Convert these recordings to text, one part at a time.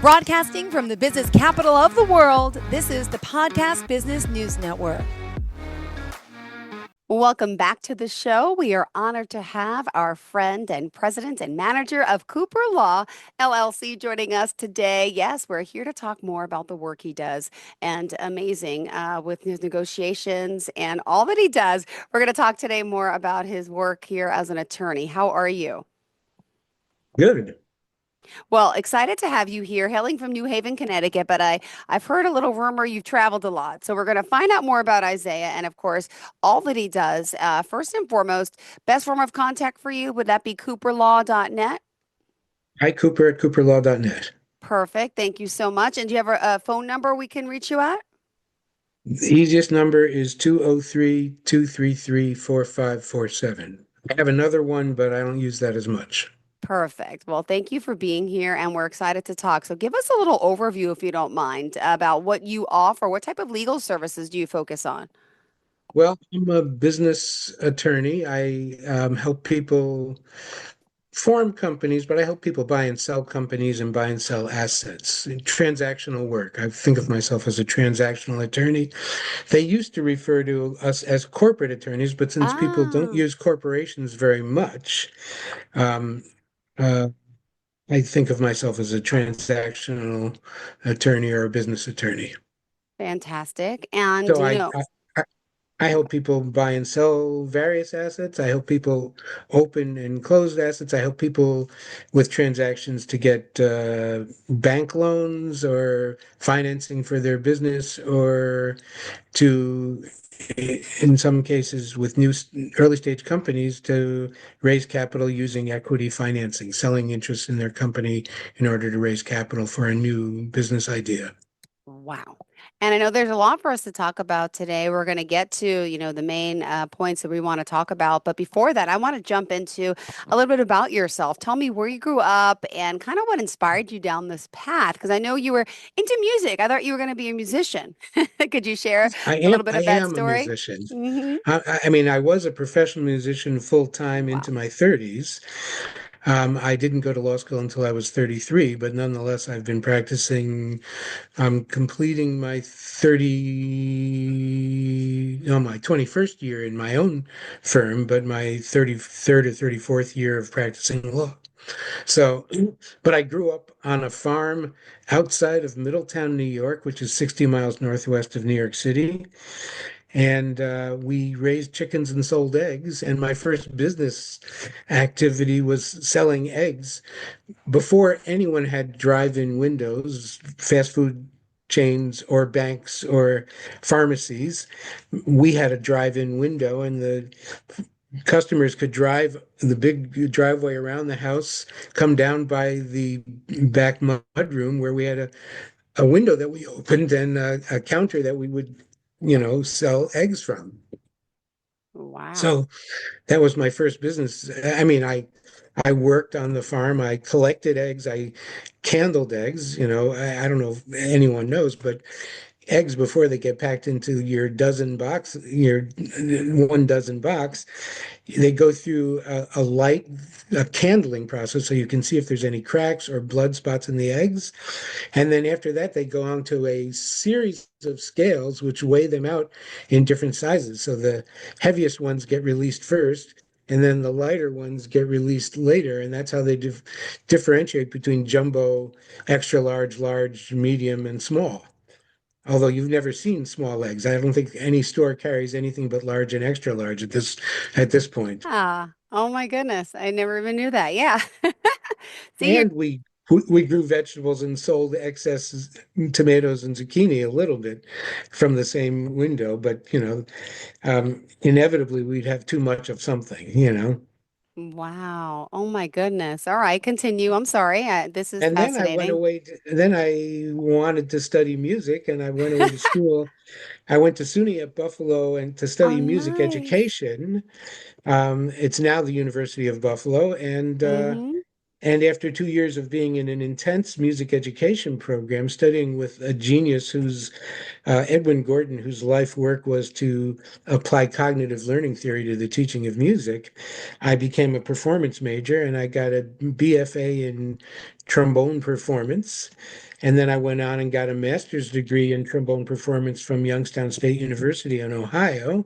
Broadcasting from the business capital of the world, this is the Podcast Business News Network. Welcome back to the show. We are honored to have our friend and president and manager of Cooper Law, LLC, joining us today. Yes, we're here to talk more about the work he does and amazing with his negotiations and all that he does. We're going to talk today more about his work here as an attorney. How are you? Good. Well, excited to have you here, hailing from New Haven, Connecticut, but I've heard a little rumor you've traveled a lot. So we're going to find out more about Isaiah and, of course, all that he does. First and foremost, best form of contact for you, would that be cooperlaw.net? Hi, Cooper at cooperlaw.net. Perfect. Thank you so much. And do you have a phone number we can reach you at? The easiest number is 203-233-4547. I have another one, but I don't use that as much. Perfect. Well, thank you for being here, and we're excited to talk. So give us a little overview, if you don't mind, about what you offer. What type of legal services do you focus on? Well, I'm a business attorney. I help people form companies, but I help people buy and sell companies and buy and sell assets. Transactional work. I think of myself as a transactional attorney. They used to refer to us as corporate attorneys, but since people don't use corporations very much, um, uh, I think of myself as a transactional attorney or a business attorney. Fantastic. And, So I help people buy and sell various assets. I help people open and close assets. I help people with transactions to get bank loans or financing for their business, or to, in some cases, with new early stage companies, to raise capital using equity financing, selling interest in their company in order to raise capital for a new business idea. wow. And I know there's a lot for us to talk about today. We're going to get to, the main points that we want to talk about. But before that, I want to jump into a little bit about yourself. Tell me where you grew up and kind of what inspired you down this path. Because I know you were into music. I thought you were going to be a musician. Could you share a little bit I of that am a story? musician. Hmm. I mean, I was a professional musician full time Wow. into my 30s. I didn't go to law school until I was 33, but nonetheless, I've been practicing. I'm completing my 21st year in my own firm, but my 33rd or 34th year of practicing law. So, but I grew up on a farm outside of Middletown, New York, which is 60 miles northwest of New York City. And we raised chickens and sold eggs. And my first business activity was selling eggs before anyone had drive-in windows, fast food chains or banks or pharmacies. We had a drive-in window, and the customers could drive the big driveway around the house, come down by the back mudroom where we had a window that we opened, and a counter that we would, sell eggs from. Wow. So that was my first business. I mean, I worked on the farm. I collected eggs. I candled eggs. I don't know if anyone knows, but eggs, before they get packed into your your 1 dozen box, they go through a candling process so you can see if there's any cracks or blood spots in the eggs. And then after that, they go on to a series of scales which weigh them out in different sizes. So the heaviest ones get released first, and then the lighter ones get released later. And that's how they differentiate between jumbo, extra large, large, medium, and small. Although you've never seen small eggs. I don't think any store carries anything but large and extra large at this point. Oh my goodness. I never even knew that. Yeah. See, you're And we grew vegetables and sold excess tomatoes and zucchini a little bit from the same window, but inevitably we'd have too much of something. wow. Oh my goodness. All right, continue. I'm sorry. This is And then I went fascinating. away. Then I wanted to study music, and I went away to school. I went to SUNY at Buffalo and to Oh, study music nice. education. It's now the University of Buffalo, Mm-hmm. and after 2 years of being in an intense music education program, studying with a genius who's Edwin Gordon, whose life work was to apply cognitive learning theory to the teaching of music, I became a performance major and I got a BFA in trombone performance. And then I went on and got a master's degree in trombone performance from Youngstown State University in Ohio.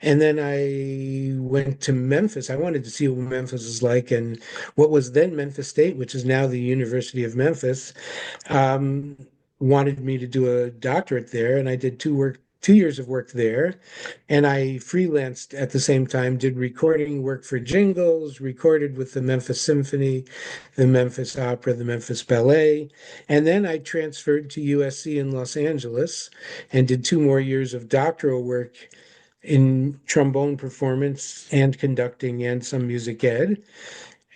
And then I went to Memphis. I wanted to see what Memphis is like. And what was then Memphis State, which is now the University of Memphis, um, wanted me to do a doctorate there. And I did 2 years of work there. And I freelanced at the same time, did recording work for jingles, recorded with the Memphis Symphony, the Memphis Opera, the Memphis Ballet. And then I transferred to USC in Los Angeles and did 2 more years of doctoral work in trombone performance and conducting and some music ed.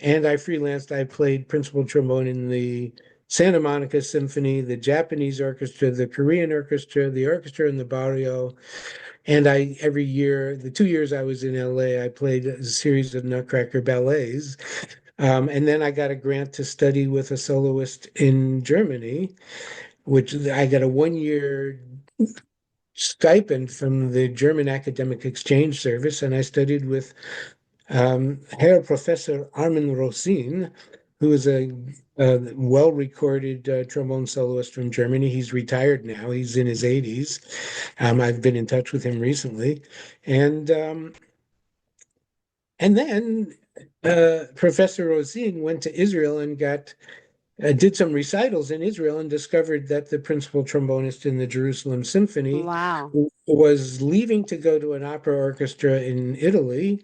And I freelanced. I played principal trombone in the Santa Monica Symphony, the Japanese orchestra, the Korean orchestra in the barrio. And I, every year, the 2 years I was in LA, I played a series of Nutcracker ballets. And then I got a grant to study with a soloist in Germany, which I got a 1 year stipend from the German Academic Exchange Service, and I studied with Herr Professor Armin Rosin, who is a well-recorded trombone soloist from Germany. He's retired now. He's in his 80s. I've been in touch with him recently, and um, and then Professor Rosin went to Israel and got did some recitals in Israel and discovered that the principal trombonist in the Jerusalem Symphony Wow. was leaving to go to an opera orchestra in Italy,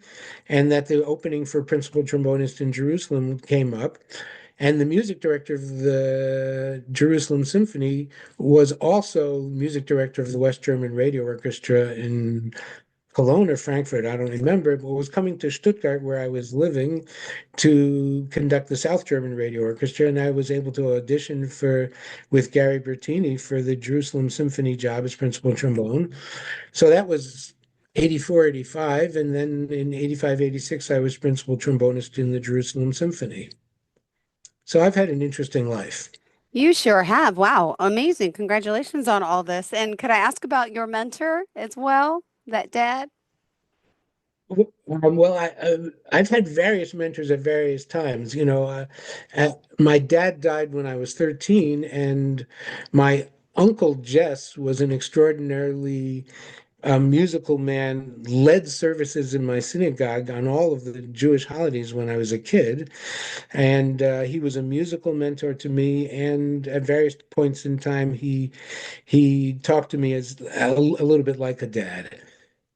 and that the opening for principal trombonist in Jerusalem came up. And the music director of the Jerusalem Symphony was also music director of the West German Radio Orchestra in Cologne or Frankfurt, I don't remember, but was coming to Stuttgart where I was living to conduct the South German Radio Orchestra, and I was able to audition for with Gary Bertini for the Jerusalem Symphony job as principal trombone. So that was 84, 85, and then in 85, 86, I was principal trombonist in the Jerusalem Symphony. So I've had an interesting life. You sure have. Wow. Amazing. Congratulations on all this. And could I ask about your mentor as well? That dad? Well, I've had various mentors at various times. My dad died when I was 13, and my uncle Jess was an extraordinarily musical man, led services in my synagogue on all of the Jewish holidays when I was a kid. And he was a musical mentor to me. And at various points in time, he talked to me as a little bit like a dad.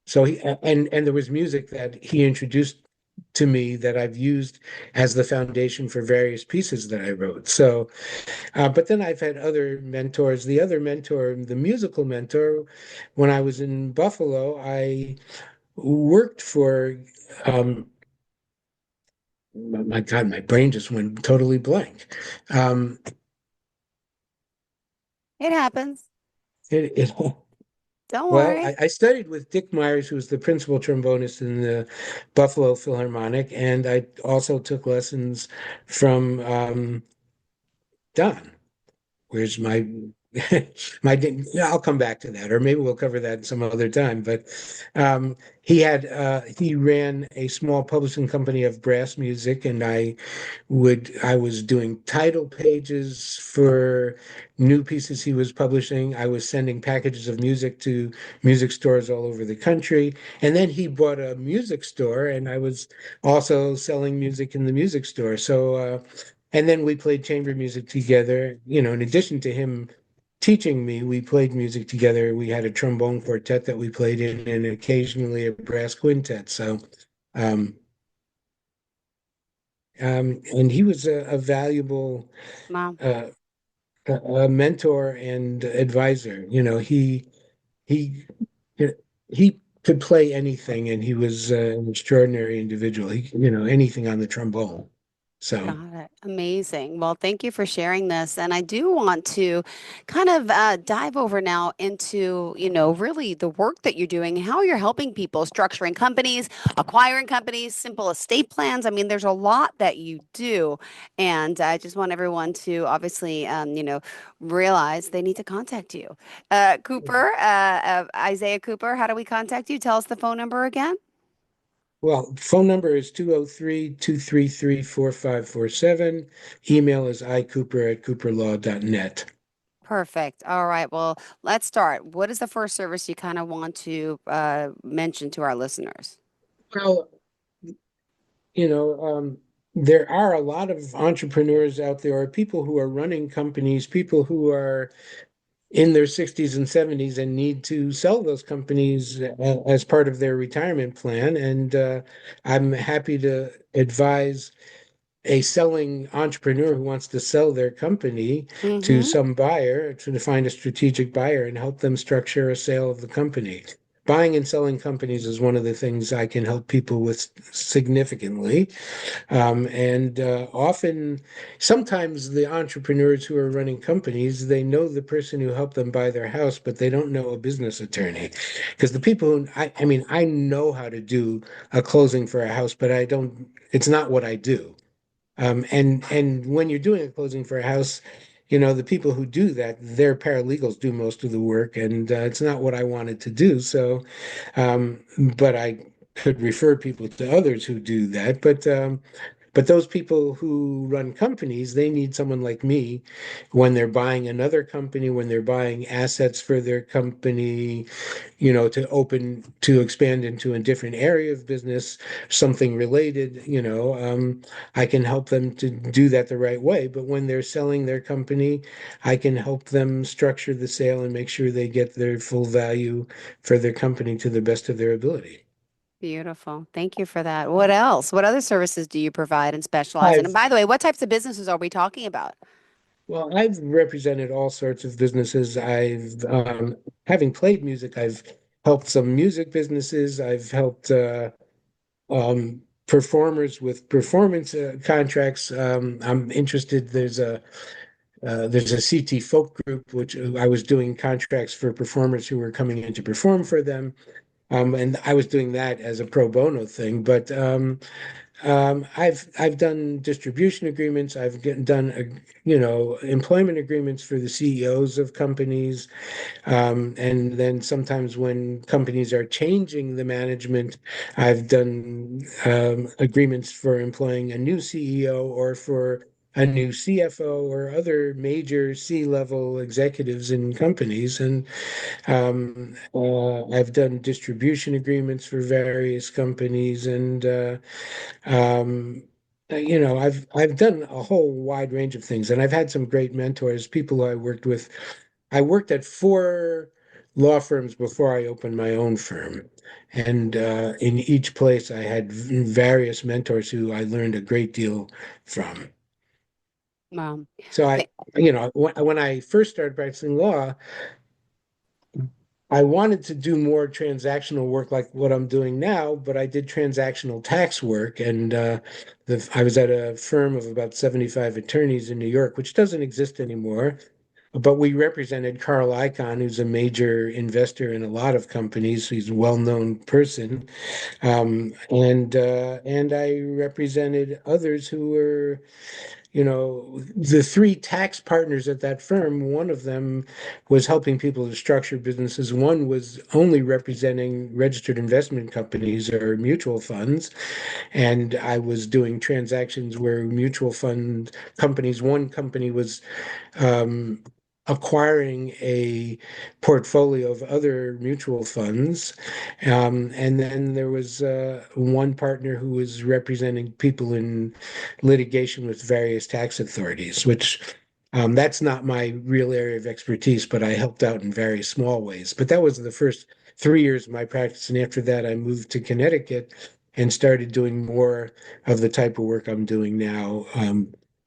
So and there was music that he introduced to me that I've used as the foundation for various pieces that I wrote. So, but then I've had other mentors. The other mentor, the musical mentor, when I was in Buffalo, I worked for, my God, my brain just went totally blank. Um, It happens. it, Don't Well, worry. I studied with Dick Myers, who was the principal trombonist in the Buffalo Philharmonic, and I also took lessons from Don. Where's my yeah, I'll come back to that, or maybe we'll cover that some other time. But he ran a small publishing company of brass music, and I was doing title pages for new pieces he was publishing. I was sending packages of music to music stores all over the country. And then he bought a music store, and I was also selling music in the music store. And then we played chamber music together. In addition to him teaching me, we played music together. We had a trombone quartet that we played in, and occasionally a brass quintet. Um, and he was a valuable Wow. uh, a mentor and advisor. He he could play anything, and he was an extraordinary individual. Anything on the trombone. So, Got it. Amazing. Well, thank you for sharing this. And I do want to kind of dive over now into, really the work that you're doing, how you're helping people structuring companies, acquiring companies, simple estate plans. I mean, there's a lot that you do. And I just want everyone to obviously, realize they need to contact you. Cooper, Isaiah Cooper, how do we contact you? Tell us the phone number again. well, phone number is 203-233-4547. Email is icooper@cooperlaw.net. Perfect. All right. Well, let's start. What is the first service you kind of want to mention to our listeners? Well, you know, there are a lot of entrepreneurs out there, or people who are running companies, people who are in their 60s and 70s and need to sell those companies as part of their retirement plan. And I'm happy to advise a selling entrepreneur who wants to sell their company to Mm-hmm. some buyer to find a strategic buyer and help them structure a sale of the company. Buying and selling companies is one of the things I can help people with significantly. And often, sometimes the entrepreneurs who are running companies, they know the person who helped them buy their house, but they don't know a business attorney. Because the people who, I mean, I know how to do a closing for a house, but I don't, it's not what I do. And when you're doing a closing for a house, the people who do that, their paralegals do most of the work, and it's not what I wanted to do. So, but I could refer people to others who do that. But those people who run companies, they need someone like me when they're buying another company, when they're buying assets for their company, to expand into a different area of business, something related, I can help them to do that the right way. But when they're selling their company, I can help them structure the sale and make sure they get their full value for their company to the best of their ability. Beautiful. Thank you for that. What else? What other services do you provide and specialize in? And I've by the way, what types of businesses are we talking about? I've represented all sorts of businesses. Having played music, I've helped some music businesses. I've helped performers with performance contracts. I'm interested. There's a CT folk group which I was doing contracts for performers who were coming in to perform for them, and I was doing that as a pro bono thing. But I've done distribution agreements. Done employment agreements for the CEOs of companies. And then sometimes when companies are changing the management, I've done agreements for employing a new CEO or for a new CFO or other major C-level executives in companies. And I've done distribution agreements for various companies. And I've done a whole wide range of things, and I've had some great mentors, people I worked with. I worked at four law firms before I opened my own firm, and in each place I had various mentors who I learned a great deal from. Um, So th- when I first started practicing law, I wanted to do more transactional work like what I'm doing now, but I did transactional tax work, and I was at a firm of about 75 attorneys in New York, which doesn't exist anymore. But we represented Carl Icahn, who's a major investor in a lot of companies. He's a well-known person, and I represented others who were the three tax partners at that firm. One of them was helping people to structure businesses. One was only representing registered investment companies or mutual funds. And I was doing transactions where mutual fund companies, one company was um, acquiring a portfolio of other mutual funds. And then there was one partner who was representing people in litigation with various tax authorities, which that's not my real area of expertise, but I helped out in various small ways. But that was the first 3 years of my practice. And after that, I moved to Connecticut and started doing more of the type of work I'm doing now,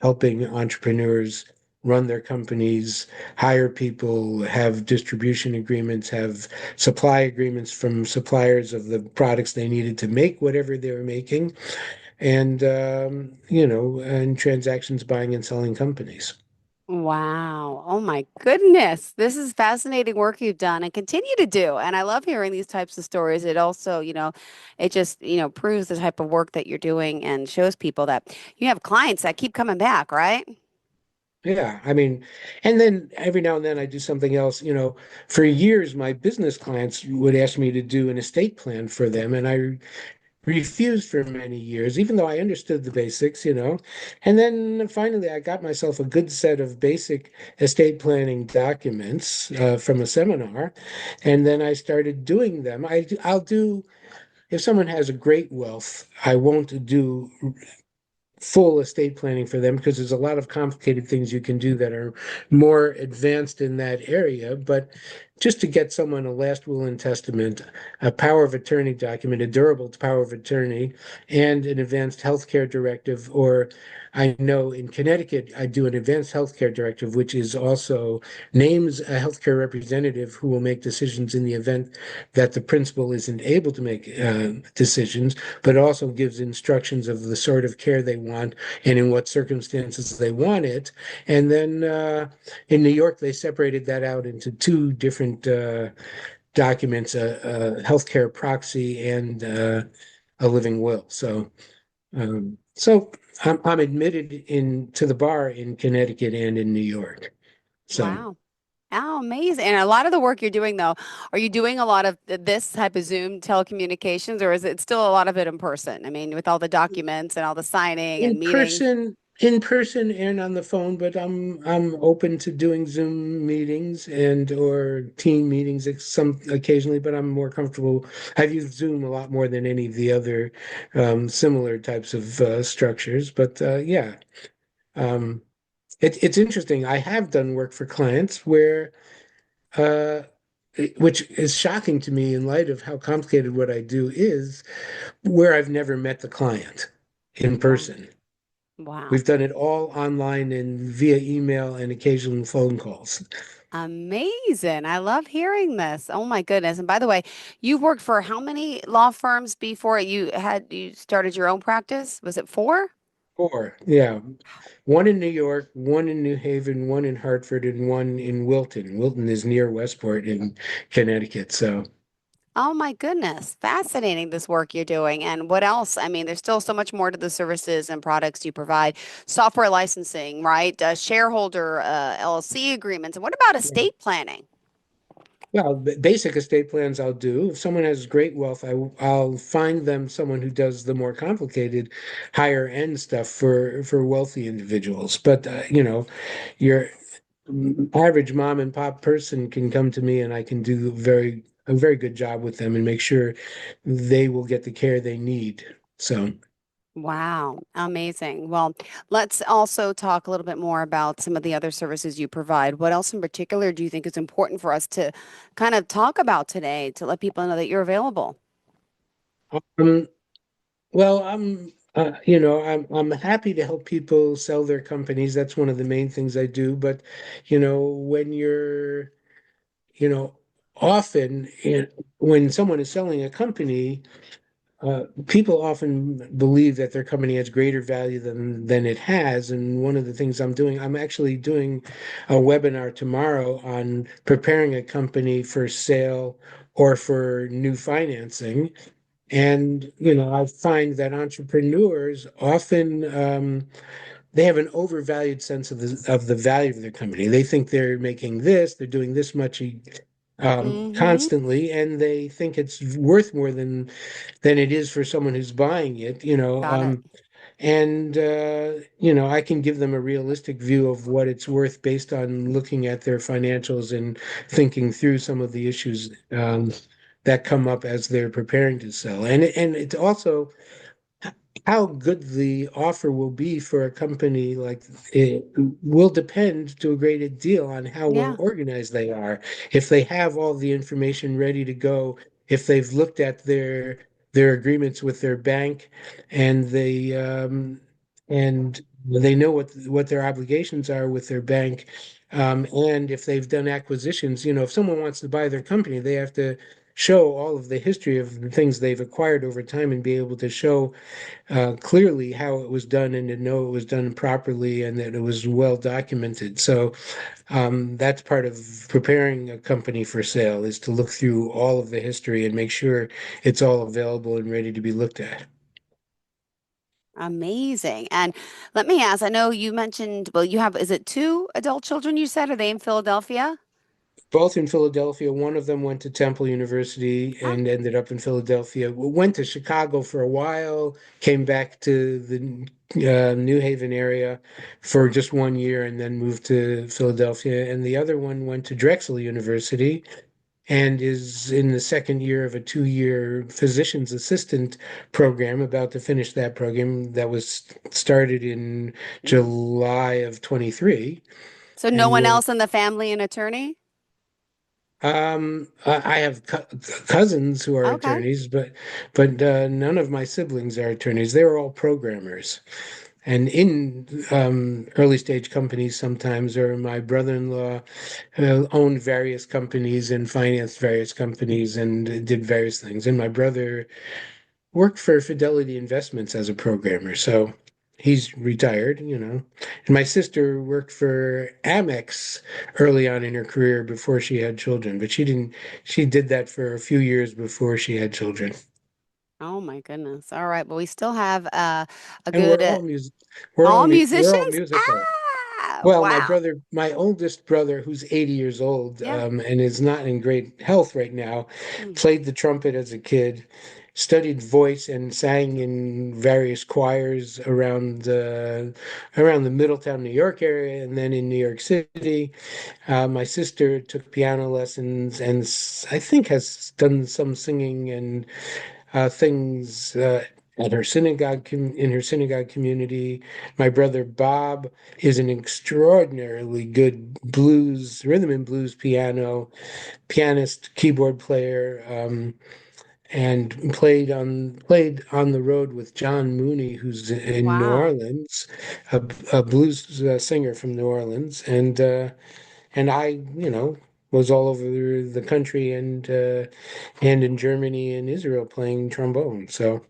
helping entrepreneurs run their companies, hire people, have distribution agreements, have supply agreements from suppliers of the products they needed to make whatever they were making, and and transactions buying and selling companies. Wow. Oh my goodness. This is fascinating work you've done and continue to do. And I love hearing these types of stories. It also, it just, proves the type of work that you're doing and shows people that you have clients that keep coming back, right? Yeah, I mean, and then every now and then I do something else. For years, my business clients would ask me to do an estate plan for them, and I refused for many years, even though I understood the basics. And then finally, I got myself a good set of basic estate planning documents from a seminar, and then I started doing them. I'll do, if someone has a great wealth, I won't do full estate planning for them because there's a lot of complicated things you can do that are more advanced in that area. But just to get someone a last will and testament, a power of attorney document, a durable power of attorney, and an advanced healthcare directive, or I know in Connecticut, I do an advanced healthcare directive, which is also names a healthcare representative who will make decisions in the event that the principal isn't able to make decisions, but also gives instructions of the sort of care they want and in what circumstances they want it. And then in New York, they separated that out into two different documents, a healthcare proxy and a living will. So I'm admitted to the bar in Connecticut and in New York. So. Wow. Oh, amazing. And a lot of the work you're doing, though, are you doing a lot of this type of Zoom telecommunications, or is it still a lot of it in person? I mean, with all the documents and all the signing and meetings. In person and on the phone, but I'm open to doing Zoom meetings and or team meetings some occasionally, but I'm more comfortable. I've used Zoom a lot more than any of the other similar types of structures. But yeah, um, it's interesting. I have done work for clients where uh, which is shocking to me in light of how complicated what I do is, where I've never met the client in Wow. person. Wow. We've done it all online and via email and occasional phone calls. Amazing. I love hearing this. Oh my goodness. And by the way, you've worked for how many law firms before you started your own practice? Was it four? Four, yeah. One in New York, one in New Haven, one in Hartford, and one in Wilton. Wilton is near Westport in Connecticut. So, Oh my goodness. Fascinating this work you're doing. And what else? I mean, there's still so much more to the services and products you provide. Software licensing, right? Shareholder LLC agreements. And what about yeah. estate planning? Well, basic estate plans I'll do. If someone has great wealth, I'll find them someone who does the more complicated, higher end stuff for wealthy individuals. But your average mom and pop person can come to me and I can do a very good job with them and make sure they will get the care they need. So, Wow, amazing. Well, let's also talk a little bit more about some of the other services you provide. What else in particular do you think is important for us to kind of talk about today to let people know that you're available? um, well, I'm happy to help people sell their companies. That's one of the main things I do. But, when you know, often when someone is selling a company, people often believe that their company has greater value than it has. And one of the things I'm actually doing a webinar tomorrow on preparing a company for sale or for new financing. And, I find that entrepreneurs often they have an overvalued sense of the value of their company. They think they're making this, they're doing this much Mm-hmm. constantly, and they think it's worth more than it is for someone who's buying it. Got it. And I can give them a realistic view of what it's worth based on looking at their financials and thinking through some of the issues that come up as they're preparing to sell. And it's also how good the offer will be for a company like it will depend to a great deal on how well Yeah. organized they are. If they have all the information ready to go, if they've looked at their agreements with their bank and they and They know what their obligations are with their bank. And if they've done acquisitions, if someone wants to buy their company, they have to show all of the history of the things they've acquired over time and be able to show clearly how it was done and to know it was done properly and that it was well documented. So that's part of preparing a company for sale is to look through all of the history and make sure it's all available and ready to be looked at. Amazing. And let me ask, I know you mentioned, well, you have, is it two adult children you said? Are they in Philadelphia? Both in Philadelphia. One of them went to Temple University Oh, and ended up in Philadelphia. Went to Chicago for a while, came back to the New Haven area for just 1 year, and then moved to Philadelphia. And the other one went to Drexel University and is in the second year of a 2-year physician's assistant program, about to finish that program that was started in mm. July of 23. So no And one will else in the family an attorney? I have cousins who are Okay. attorneys, but none of my siblings are attorneys. They were all programmers, and in early stage companies sometimes, or my brother-in-law owned various companies and financed various companies and did various things. And my brother worked for Fidelity Investments as a programmer, so he's retired. And my sister worked for Amex early on in her career before she had children, but she didn't, she did that for a few years before she had children. Oh my goodness. All right. But we still have a And good, all we're all musicians? musical. Ah, Well, wow. my oldest brother, who's 80 years old, Yeah. and is not in great health right now, Mm. played the trumpet as a kid, studied voice, and sang in various choirs around the Middletown, New York area, and then in New York City. My sister took piano lessons and I think has done some singing and things at her in her synagogue community. My brother Bob is an extraordinarily good rhythm and blues pianist, keyboard player, and played on the road with John Mooney, who's in New Wow. Orleans, a blues singer from New Orleans, and I, was all over the country and in Germany and Israel playing trombone. So,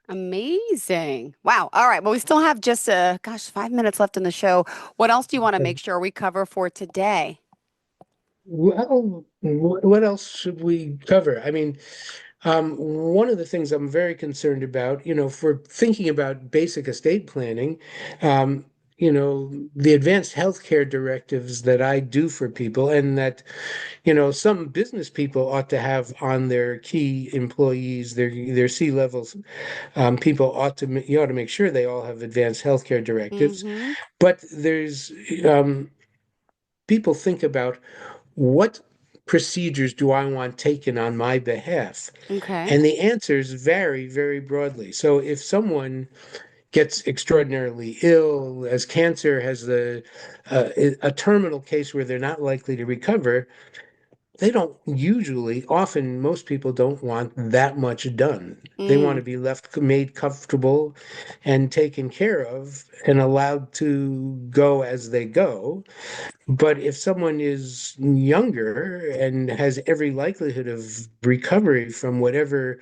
Amazing. Wow. All right. Well, we still have just, gosh, 5 minutes left in the show. What else do you want to make sure we cover for today? well, what else should we cover? I mean, one of the things I'm very concerned about, for thinking about basic estate planning, um, the advanced healthcare directives that I do for people, and that, some business people ought to have on their key employees, their C levels, people you ought to make sure they all have advanced healthcare directives. Mm-hmm. But there's people think about what procedures do I want taken on my behalf? Okay. And the answers vary very broadly. So if someone gets extraordinarily ill, as cancer, has a terminal case where they're not likely to recover, they don't usually, often most people don't want that much done. They want Mm. to be left made comfortable and taken care of and allowed to go as they go. But if someone is younger and has every likelihood of recovery from whatever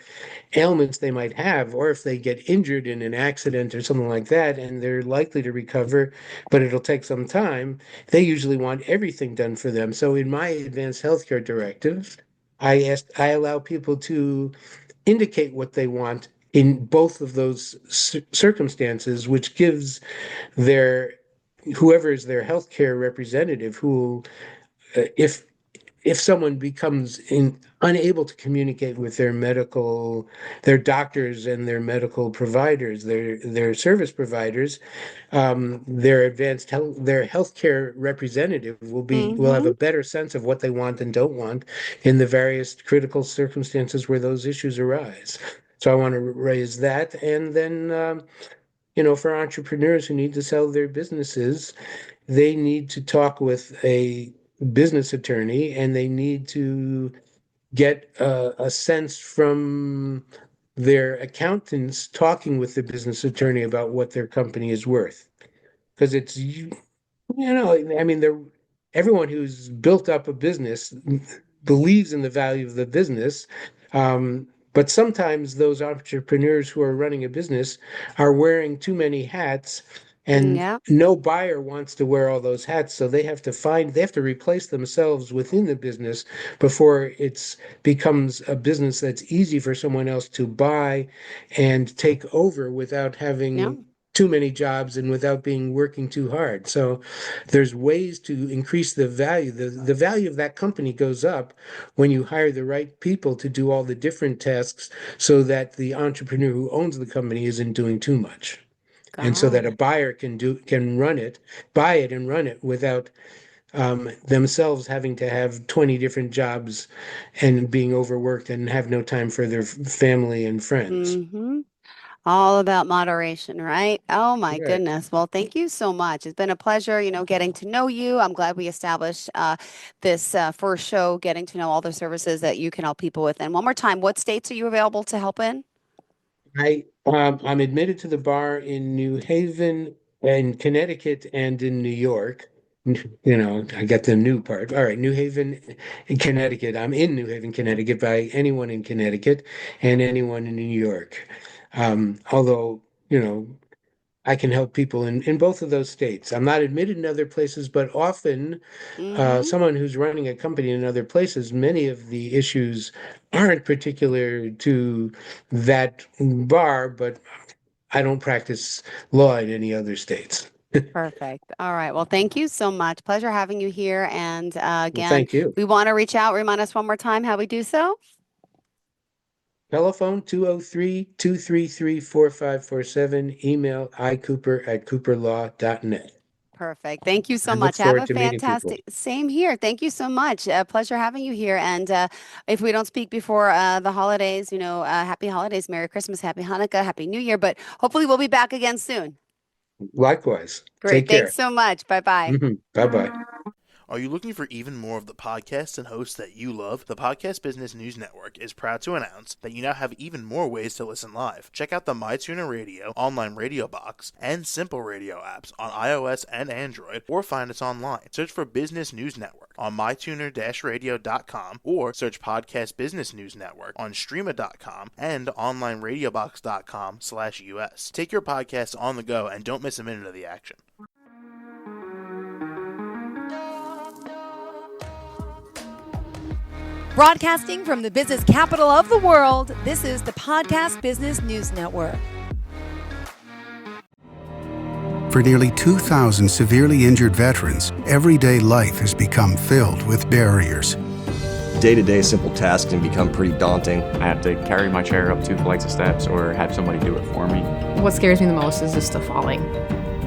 ailments they might have, or if they get injured in an accident or something like that, and they're likely to recover, but it'll take some time, they usually want everything done for them. So in my advanced healthcare directive, I allow people to indicate what they want in both of those circumstances, which gives their whoever is their healthcare representative, who if someone becomes unable to communicate with their doctors and their medical providers, their service providers, their healthcare representative will have Mm-hmm. a better sense of what they want and don't want in the various critical circumstances where those issues arise. So I want to raise that, and then for entrepreneurs who need to sell their businesses, they need to talk with a business attorney and they need to get a sense from their accountants talking with the business attorney about what their company is worth. because I mean, everyone who's built up a business believes in the value of the business. But sometimes those entrepreneurs who are running a business are wearing too many hats, and Yeah. no buyer wants to wear all those hats. So they have to replace themselves within the business before it becomes a business that's easy for someone else to buy and take over without Yeah. having too many jobs and without being working too hard. So there's ways to increase the value. The value of that company goes up when you hire the right people to do all the different tasks so that the entrepreneur who owns the company isn't doing too much. And so Got that a it. buyer can buy it and run it without themselves having to have 20 different jobs and being overworked and have no time for their family and friends. Mm-hmm. All about moderation, right? Oh my Right. goodness. Well, thank you so much. It's been a pleasure, getting to know you. I'm glad we established this first show, getting to know all the services that you can help people with. And one more time, what states are you available to help in? I'm admitted to the bar in New Haven and Connecticut and in New York. I got the new part. All right, New Haven in Connecticut. I'm in New Haven, Connecticut by anyone in Connecticut and anyone in New York. Although, I can help people in both of those states. I'm not admitted in other places, but often Mm-hmm. someone who's running a company in other places, many of the issues aren't particular to that bar, but I don't practice law in any other states. Perfect. All right. Well, thank you so much. Pleasure having you here. And Well, again, thank you. we want to reach out. Remind us one more time how we do so. Telephone 203-233-4547. Email icooper@cooperlaw.net. Perfect. Thank you so I look much. Have forward a to meeting people. fantastic, same here. Thank you so much. Pleasure having you here. And if we don't speak before the holidays, happy holidays, Merry Christmas, Happy Hanukkah, Happy New Year. But hopefully we'll be back again soon. Likewise. Great. Take Thanks care. so much. Bye bye. Bye-bye. Are you looking for even more of the podcasts and hosts that you love? The Podcast Business News Network is proud to announce that you now have even more ways to listen live. Check out the MyTuner Radio, online radio box, and Simple Radio apps on iOS and Android, or find us online. Search for Business News Network on mytuner-radio.com, or search Podcast Business News Network on streama.com and onlineradiobox.com/US. Take your podcast on the go and don't miss a minute of the action. Broadcasting from the business capital of the world, this is the Podcast Business News Network. For nearly 2,000 severely injured veterans, everyday life has become filled with barriers. Day-to-day simple tasks can become pretty daunting. I have to carry my chair up 2 flights of steps or have somebody do it for me. What scares me the most is just the falling.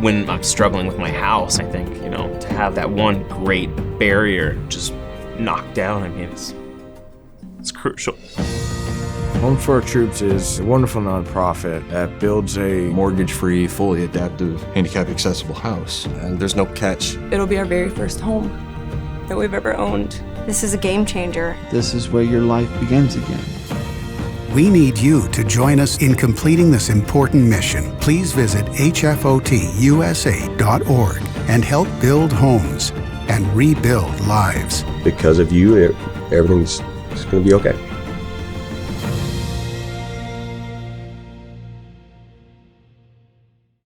When I'm struggling with my house, I think, to have that one great barrier just knocked down, it's crucial. Home for Our Troops is a wonderful nonprofit that builds a Mortgage-free, fully adaptive, handicap-accessible house. And there's no catch. It'll be our very first home that we've ever owned. This is a game changer. This is where your life begins again. We need you to join us in completing this important mission. Please visit hfotusa.org and help build homes and rebuild lives. Because of you, everything's going to be okay.